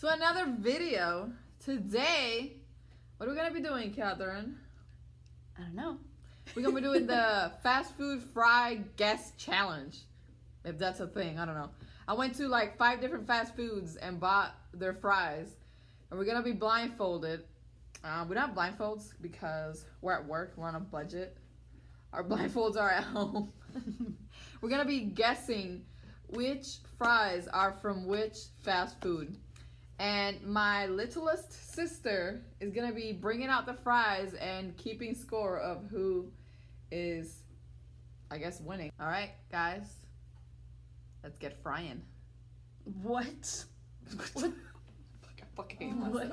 to another video. Today, what are we gonna be doing, Catherine? I don't know. We're gonna be doing the fast food fry guess challenge. If that's a thing, I don't know. I went to like 5 different fast foods and bought their fries. And we're gonna be blindfolded. We don't have blindfolds because we're at work, we're on a budget. Our blindfolds are at home. We're gonna be guessing which fries are from which fast food. And my littlest sister is gonna be bringing out the fries and keeping score of who is, I guess, winning. All right, guys, let's get frying. What? What? What?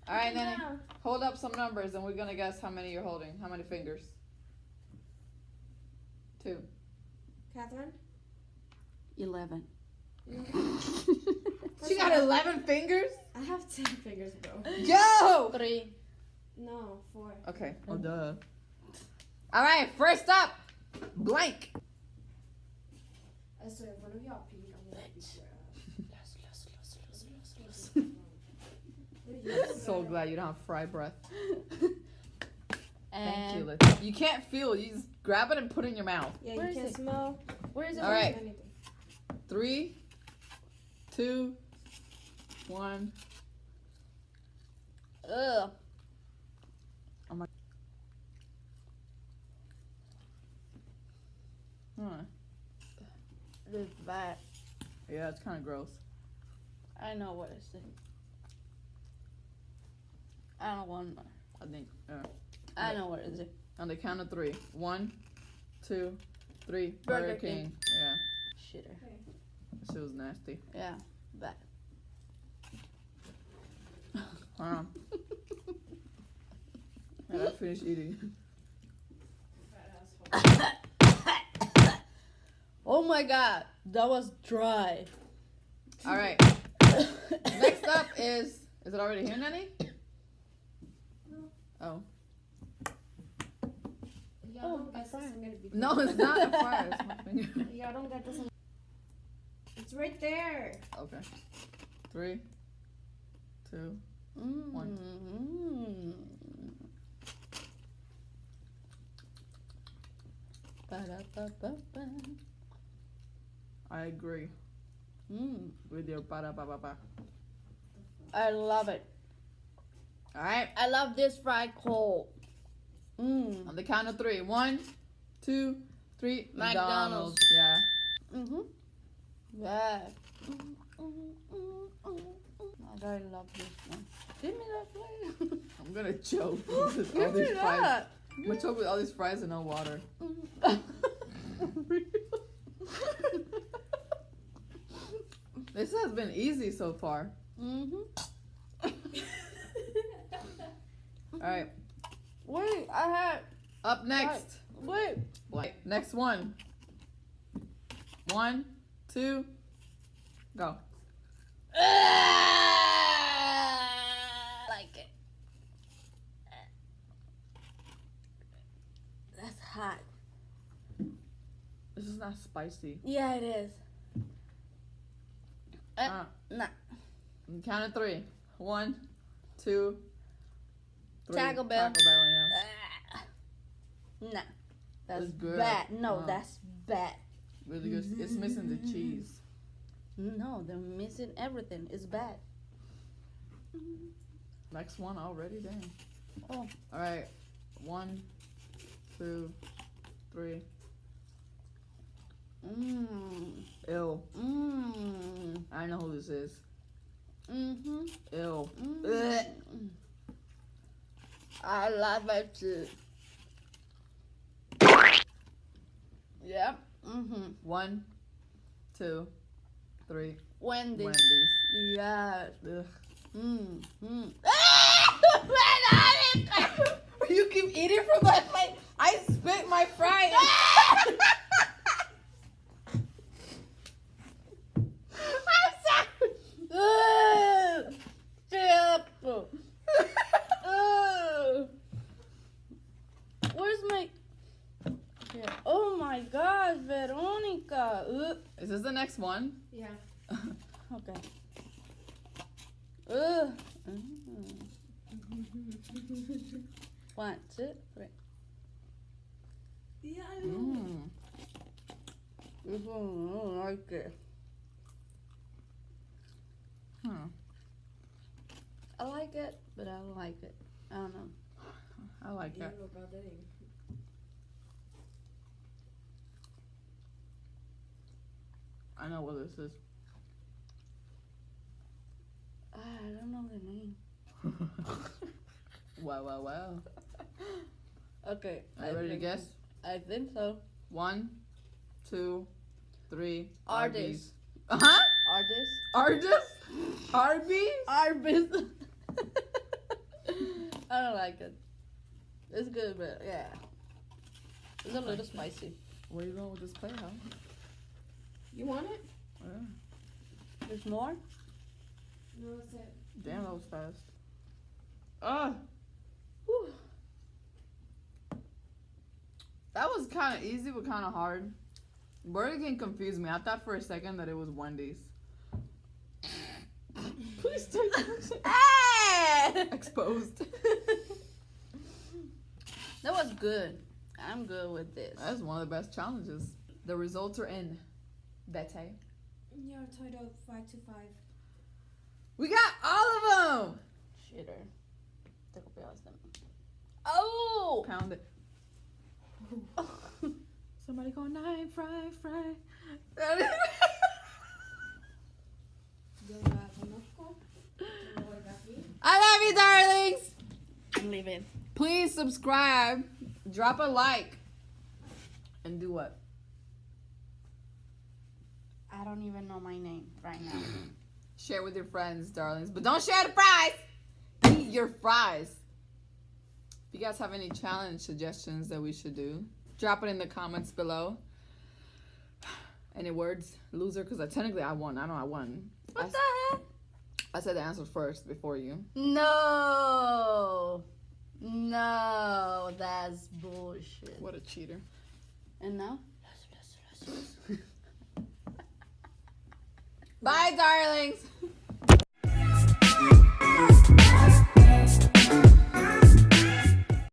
All right, Nene, hold up some numbers and we're gonna guess how many you're holding. How many fingers? 2. Catherine? 11. She got 11 fingers? I have 10 fingers, bro. Go! 3. No, 4. Okay. Oh, duh. All right, first up, blank. I swear, if one of y'all pee, I'm gonna beat your ass. So glad you don't have fry breath. Thank you, And Liz. You can't feel. You just grab it and put it in your mouth. Yeah, Where you is can't it? smell. where is it? All right. Anything. 3, 2, 1. Ugh. Huh. This is bad. Yeah, it's kind of gross. I know what it's it. I don't want. I think. I know what is it. On the count of 3. 1, 2, 3. Burger King. Yeah. Shitter. This shit was nasty. Yeah, bad. I gotta finish eating. Oh my god, that was dry. All right. Next up is it already here, Nanny? Oh. Y'all don't get this, I'm gonna beat No, it's not a fry. It's my finger. Y'all don't get this. It's right there. Okay. 3, 2. Ba-da-ba-ba-ba. I agree with your ba-da-ba-ba-ba. I love it. All right. I love this fried cold. On the count of 3. 1, 2, 3. McDonald's. Yeah. Yeah. I love this one. Give me that plate. I'm gonna choke with all Give me these fries. that. I'm gonna choke with all these fries and no water. This has been easy so far. All right. Wait, I had. Up next. Wait. Blank. Next one. 1, 2, go. Like it. That's hot. This is not spicy. Yeah, it is. Nah. On the count of 3. 1, 2, 3. Taco Bell. Taco Bell, yeah. Nah. That's It's good. bad. No, Wow. that's bad. Really good. It's missing the cheese. No, they're missing everything. It's bad. Next one already, dang. Oh. All right. 1, 2, 3. Ew. I know who this is. Ew. Ugh. I love it too. Yep. 1, 2, 3. Wendy's. Wendy's. Yes. Ugh. You keep eating from that plate. I spit my fry. I'm sorry. Where's my? Here. Oh my God, Veronica. Is this the next one? Yeah. Okay. Ugh. One, two, three. Yeah, I know. This one, I don't like it. I like it, but I don't like it. I don't know. I like that. Diablo, Calderín. I know what this is. I don't know the name. Wow. Okay. Are you ready to think- guess? I think so. 1, 2, 3. Arby's. Huh? Artist? Arby's? Arby's. I don't like it. It's good, but yeah. It's a little spicy. Where you going with this playhouse? You want it? There's more? No, that's it. Damn, that was fast. Ugh. Whew. That was kind of easy, but kind of hard. Burger King confused me. I thought for a second that it was Wendy's. Please take it. Exposed. That was good. I'm good with this. That's one of the best challenges. The results are in. Bete. You're tied up 5-5. We got all of them. Shitter. Te copiabas de mí. Oh! Pound it. Somebody call 9 fry. Yo la conozco. Yo la voy a aquí. I love you, darlings. I'm leaving. Please subscribe, drop a like, and do what? I don't even know my name right now. Share with your friends, darlings. But don't share the fries. Eat your fries. If you guys have any challenge suggestions that we should do, drop it in the comments below. Any words? Loser? Because technically I won. I know I won. What the heck? I said the answer first before you. No. No, that's bullshit. What a cheater. And now? Bye, darlings.